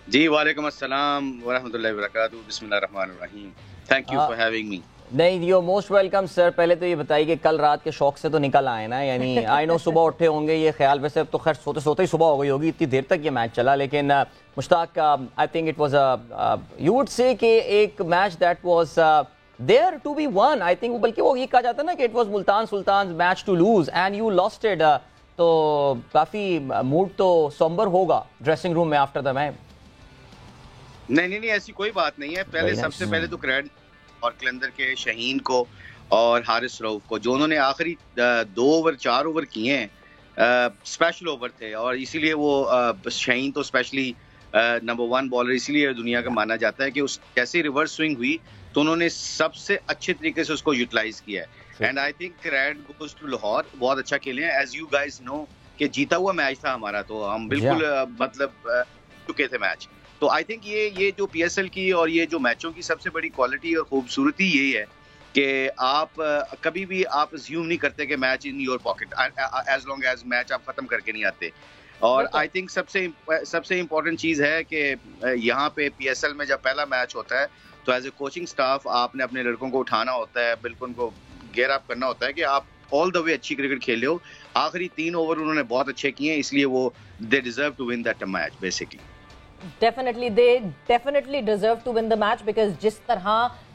जी वालेकुम अस्सलाम वरहमतुल्लाहि वबरकातुहू बिस्मिल्लाहिर्रहमानिर्रहीम। Thank you for having me. नहीं, यू मोस्ट वेलकम सर। पहले तो ये बताइए कि कल रात के शौक से तो निकल आए ना, यानी आई नो सुबह उठे होंगे ये ख्याल, वैसे अब तो खैर सोते सोते ही सुबह हो गई होगी, इतनी देर तक ये मैच चला, लेकिन Mushtaq I think it was you would say कि एक match that was there to be one. I think बल्कि वो ये कहा जाता है ना कि it was Multan Sultan match to lose and you lost it. तो काफी मूड तो सोम्बर होगा ड्रेसिंग रूम में आफ्टर द मैच। नहीं, ऐसी कोई बात नहीं है। पहले सबसे पहले तो क्रेडिट और कलंदर के शहीन को और हारिस रऊफ को, जो उन्होंने आखिरी 4 ओवर किए हैं, स्पेशल ओवर थे और इसीलिए वो शहीन तो स्पेशली नंबर 1 बॉलर इसीलिए दुनिया का माना जाता है कि उस कैसी रिवर्स स्विंग हुई तो उन्होंने सबसे अच्छे तरीके से उसको यूटिलाइज किया है। And I think credit goes to Lahore, बहुत अच्छा खेले हैं। एज यू गाइस नो कि जीता हुआ मैच था हमारा, तो हम बिल्कुल मतलब चुके थे मैच। तो आई थिंक ये जो पीएसएल की और ये जो मैचों की सबसे बड़ी क्वालिटी और खूबसूरती यही है कि आप कभी भी आप अज्यूम नहीं करते कि match in your pocket as long as match आप खत्म करके नहीं आते। और आई थिंक सबसे इम्पोर्टेंट चीज़ है कि यहाँ पे पीएसएल में जब पहला मैच होता है तो एज ए कोचिंग स्टाफ आपने अपने लड़कों को उठाना होता है, बिल्कुल उनको गेयर अप करना होता है कि आप ऑल द वे अच्छी क्रिकेट खेले हो। आखिरी 3 ओवर उन्होंने बहुत अच्छे किए, इसलिए वो they deserve to win that match basically. Definitely, they definitely deserve to win the match because जिस तरह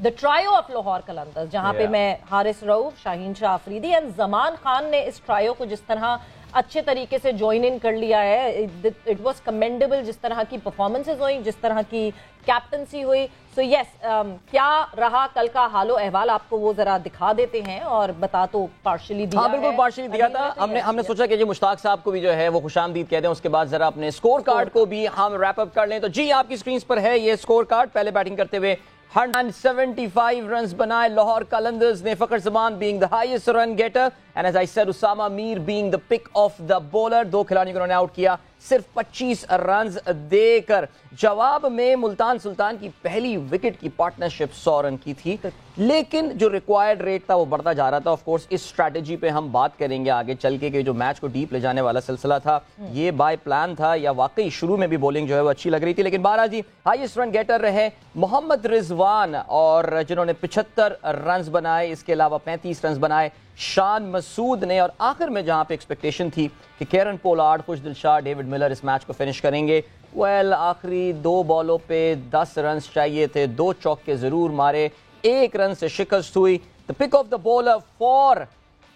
the trio of Lahore Qalandars, जहाँ पे मैं हारिस रऊफ, शाहीन शाह अफरीदी एंड जमान खान ने इस ट्रायो को जिस तरह अच्छे तरीके से ज्वाइन इन कर लिया है, इट वाज कमेंडेबल। जिस तरह की परफॉर्मेंसेज हुई, जिस तरह की कैप्टनसी हुई, सो यस, क्या रहा कल का हालो अहवाल आपको वो जरा दिखा देते हैं और बता तो पार्शली दिया। हाँ बिल्कुल पार्शली दिया था। हमने सोचा कि जी मुश्ताक साहब को भी जो है वो खुशामदीद कह दें, उसके बाद जरा अपने स्कोर कार्ड को भी हम रैप अप कर लें। तो जी आपकी स्क्रीन पर है ये स्कोर कार्ड। पहले बैटिंग करते हुए 175 रन्स बनाए लाहौर कलंदर्स ने, Fakhar Zaman being the highest run getter and as I said Usama Mir being the pick of the bowler. 2 खिलाड़ियों को उन्होंने आउट किया सिर्फ 25 रन्स देकर। जवाब में मुल्तान सुल्तान की पहली विकेट की पार्टनरशिप 100 रन की थी, लेकिन जो रिक्वायर्ड रेट था वो बढ़ता जा रहा था। ऑफ कोर्स इस स्ट्रैटेजी पे हम बात करेंगे आगे चल के कि जो मैच को डीप ले जाने वाला सिलसिला था ये बाय प्लान था या वाकई शुरू में भी बॉलिंग जो है वो अच्छी लग रही थी। लेकिन बहरहाल जी हाईएस्ट रन गेटर रहे मोहम्मद रिजवान, और जिन्होंने 75 रन बनाए, इसके अलावा 35 रन बनाए शान मसूद ने। और आखिर में जहां पे एक्सपेक्टेशन थी कि केरन पोलार्ड, खुशदिल शाह, डेविड मिलर इस मैच को फिनिश करेंगे, वेल आखिरी 2 बॉलों पे 10 रन चाहिए थे, 2 चौके जरूर मारे, 1 रन से शिकस्त हुई। The pick of the bowler for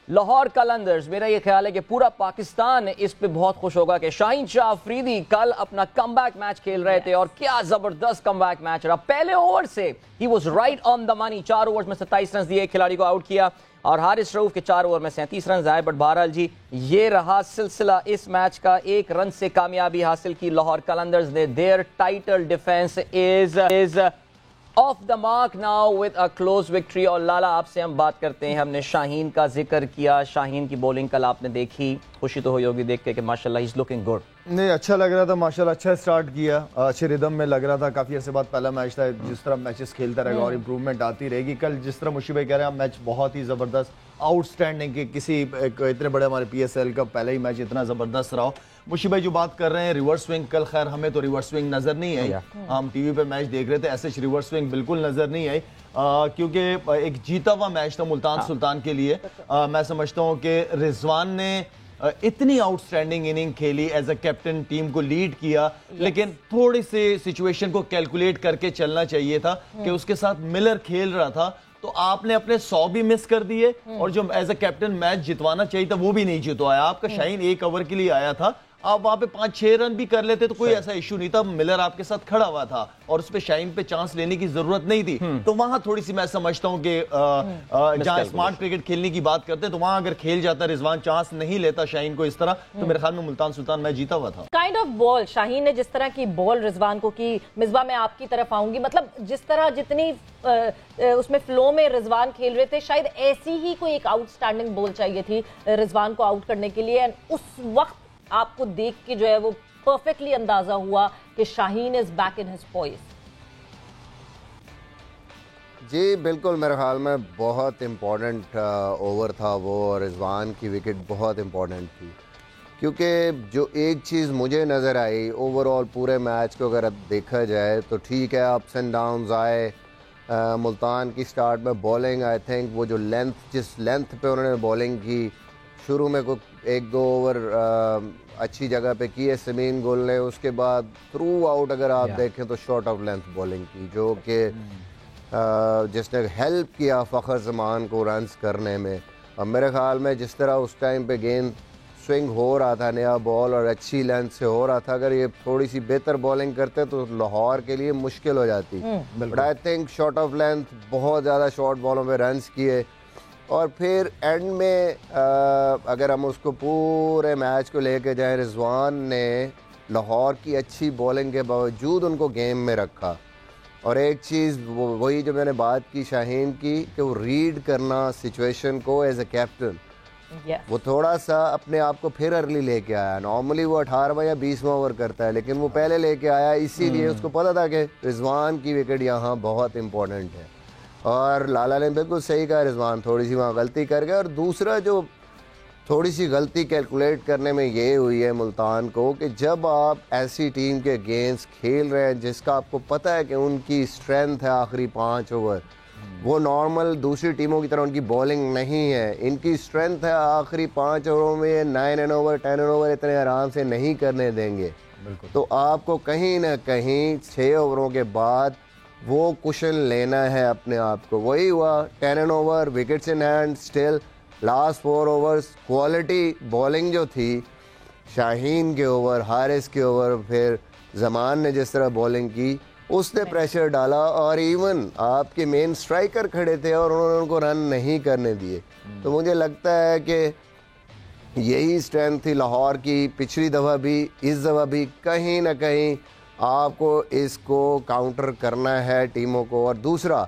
Lahore Qalandars, मेरा ये ख्याल है कि पूरा पाकिस्तान इस पे बहुत खुश होगा कि शाहीन शाह अफरीदी कल अपना कमबैक मैच खेल रहे थे और क्या जबरदस्त कमबैक मैच रहा। पहले ओवर से he was right on the money, 4 over में 27 रन दिए, एक खिलाड़ी को आउट किया और हारिस रऊफ के 4 ओवर में 37 रन आए। बट बहरहाल जी ये रहा सिलसिला इस मैच का, 1 रन से कामयाबी हासिल की लाहौर कलंदर्स ने। Their title defence is off the mark now with a close victory. और लाला आपसे हम बात करते हैं, हमने शाहीन का जिक्र किया, शाहीन की बॉलिंग कल आपने देखी, खुशी तो हुई होगी देख के कि माशाल्लाह ही इज लुकिंग गुड। नहीं अच्छा लग रहा था माशाल्लाह, अच्छा स्टार्ट किया, अच्छे रिदम में लग रहा था। काफ़ी ऐसे बाद पहला मैच था, जिस तरह मैचेस खेलता रहेगा और इम्प्रूवमेंट आती रहेगी। कल जिस तरह मुशी भाई कह रहे हैं मैच बहुत ही ज़बरदस्त आउटस्टैंडिंग कि किसी इतने बड़े हमारे पीएसएल का पहला ही मैच इतना ज़बरदस्त रहा हो। मुशी भाई जो बात कर रहे हैं रिवर्स स्विंग, कल खैर हमें तो रिवर्स स्विंग नज़र नहीं आई, हम टीवी पे मैच देख रहे थे, ऐसे रिवर्स स्विंग बिल्कुल नज़र नहीं आई क्योंकि एक जीता हुआ मैच था मुल्तान सुल्तान के लिए। मैं समझता हूँ कि रिजवान ने इतनी आउटस्टैंडिंग इनिंग खेली, एज अ कैप्टन टीम को लीड किया, लेकिन थोड़ी सी सिचुएशन को कैलकुलेट करके चलना चाहिए था कि उसके साथ मिलर खेल रहा था तो आपने अपने 100 भी मिस कर दिए और जो एज अ कैप्टन मैच जितवाना चाहिए था वो भी नहीं जितवाया। आपका शाहीन 1 ओवर के लिए आया था, आप वहां पे 5-6 रन भी कर लेते तो कोई ऐसा इशू नहीं था। मिलर आपके साथ खड़ा हुआ था और उस पे शाहीन पे चांस लेने की जरूरत नहीं थी। तो वहां थोड़ी सी मैं समझता हूं कि जहां स्मार्ट क्रिकेट खेलने की बात करते हैं तो वहां अगर खेल जाता रिजवान, चांस नहीं लेता शाहीन को इस तरह, तो मेरे ख्याल में मुल्तान सुल्तान मैच जीता हुआ था। काइंड ऑफ बॉल शाहीन ने जिस तरह की बॉल रिजवान को की, मिसबा मैं आपकी तरफ आऊंगी, मतलब जिस तरह जितनी उसमें फ्लो में रिजवान खेल रहे थे, शायद ऐसी ही कोई एक आउटस्टैंडिंग बॉल चाहिए थी रिजवान को आउट करने के लिए। एंड उस वक्त आपको देख के जो है वो परफेक्टली अंदाजा हुआ कि Shaheen is back in his poise. जी बिल्कुल, मेरे ख्याल में बहुत इम्पोर्टेंट ओवर था वो और रिजवान की विकेट बहुत इम्पोर्टेंट थी। क्योंकि जो एक चीज़ मुझे नज़र आई ओवरऑल पूरे मैच को अगर अब देखा जाए तो ठीक है, अप्स एंड डाउन्स आए। मुल्तान की स्टार्ट में बॉलिंग, आई थिंक वो जो जिस लेंथ पे उन्होंने बॉलिंग की शुरू में को 1-2 ओवर अच्छी जगह पे की है समीन गुल ने, उसके बाद थ्रू आउट अगर आप देखें तो शॉर्ट ऑफ लेंथ बॉलिंग की, जो कि जिसने हेल्प किया फ़खर जमान को रन्स करने में। और मेरे ख्याल में जिस तरह उस टाइम पे गेंद स्विंग हो रहा था, नया बॉल और अच्छी लेंथ से हो रहा था, अगर ये थोड़ी सी बेहतर बॉलिंग करते तो लाहौर के लिए मुश्किल हो जाती। But I think short of length बहुत ज़्यादा शॉर्ट बॉलों पे रन्स किए। और फिर एंड में अगर हम उसको पूरे मैच को लेके जाएं, रिजवान ने लाहौर की अच्छी बॉलिंग के बावजूद उनको गेम में रखा। और एक चीज़ वही जो मैंने बात की शाहीन की, कि वो रीड करना सिचुएशन को एज ए कैप्टन, वो थोड़ा सा अपने आप को फिर अर्ली लेके आया। नॉर्मली वो 18वां या 20वां ओवर करता है, लेकिन वो पहले लेके आया, इसीलिए उसको पता था कि रिजवान की विकेट यहाँ बहुत इंपॉर्टेंट है। और लाला ने बिल्कुल सही कहा, रिजवान थोड़ी सी वहाँ गलती कर गया। और दूसरा जो थोड़ी सी गलती कैलकुलेट करने में ये हुई है मुल्तान को, कि जब आप ऐसी टीम के अगेंस्ट खेल रहे हैं जिसका आपको पता है कि उनकी स्ट्रेंथ है आखिरी 5 ओवर, वो नॉर्मल दूसरी टीमों की तरह उनकी बॉलिंग नहीं है, इनकी स्ट्रेंथ है आखिरी 5 ओवरों में 9 रन ओवर 10 रन ओवर इतने आराम से नहीं करने देंगे। तो आपको कहीं ना कहीं 6 ओवरों के बाद वो कुशन लेना है अपने आप को। वही हुआ, 10 run over, wickets in hand, still last 4 overs quality bowling जो थी, शाहीन के ओवर, हारिस के ओवर, फिर जमान ने जिस तरह बॉलिंग की, उसने प्रेशर डाला। और इवन आपके मेन स्ट्राइकर खड़े थे और उन्होंने उनको रन नहीं करने दिए। तो मुझे लगता है कि यही स्ट्रेंथ थी लाहौर की, पिछली दफ़ा भी, इस दफ़ा भी। कहीं ना कहीं आपको इसको काउंटर करना है टीमों को। और दूसरा,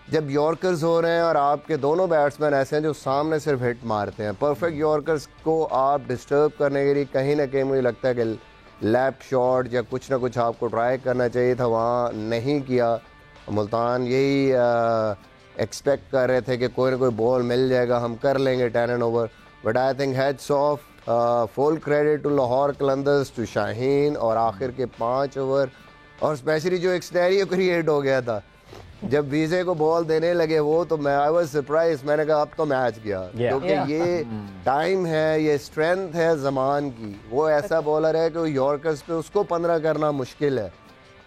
जब यॉर्कर्स हो रहे हैं और आपके दोनों बैट्समैन ऐसे हैं जो सामने सिर्फ हिट मारते हैं, परफेक्ट यॉर्कर्स को आप डिस्टर्ब करने के लिए कहीं ना कहीं मुझे लगता है कि लैप शॉट या कुछ ना कुछ आपको ट्राई करना चाहिए था, वहाँ नहीं किया। मुल्तान यही एक्सपेक्ट कर रहे थे कि कोई ना कोई बॉल मिल जाएगा, हम कर लेंगे 10 run over. But I think hats off, full credit to Lahore Qalandars, to Shaheen. और आखिर के 5 ओवर और स्पेशली जो एक सिनेरियो क्रिएट हो गया था जब वीजे को बॉल देने लगे वो, तो मैं आई वाज सरप्राइज। मैंने कहा अब तो मैच गया, क्योंकि ये टाइम है, ये स्ट्रेंथ है जमान की। वो ऐसा बॉलर है कि यॉर्कर्स पे उसको 15 करना मुश्किल है।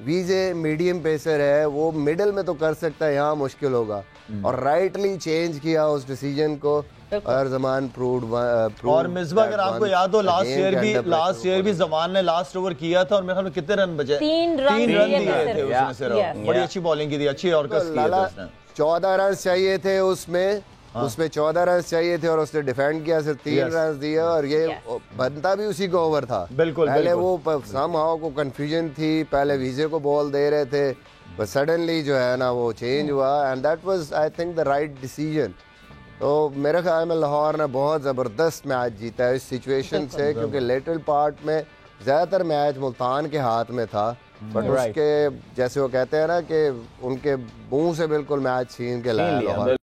वीजे मीडियम पेसर है, वो मिडिल में तो कर सकता है, यहाँ मुश्किल होगा। और राइटली चेंज किया उस डिसीजन को, और जमान प्रूव्ड। और मिसबा, अगर आपको याद हो, लास्ट ईयर भी जमान ने लास्ट ओवर किया था और मेरे ख्याल में कितने रन बचे? 3 रन दिए थे उसने सिर्फ। बड़ी अच्छी बॉलिंग की थी, अच्छी यॉर्कर्स किए थे उसने। 14 रन चाहिए थे उसमें, उसमें 14 रन चाहिए थे और उसने डिफेंड किया, सिर्फ 3 रन दिए। और ये बनता भी उसी को ओवर था। बिल्कुल, पहले वो समहाउ को कंफ्यूजन थी, पहले वीजे को बॉल दे रहे थे, बट सडनली जो है ना वो चेंज हुआ, and that was I think the right decision. तो मेरे ख्याल में लाहौर ने बहुत ज़बरदस्त मैच जीता है इस सिचुएशन से, क्योंकि लेटल पार्ट में ज़्यादातर मैच मुल्तान के हाथ में था। बट उसके जैसे वो कहते हैं ना कि उनके मुंह से बिल्कुल मैच छीन के लाया लाहौर।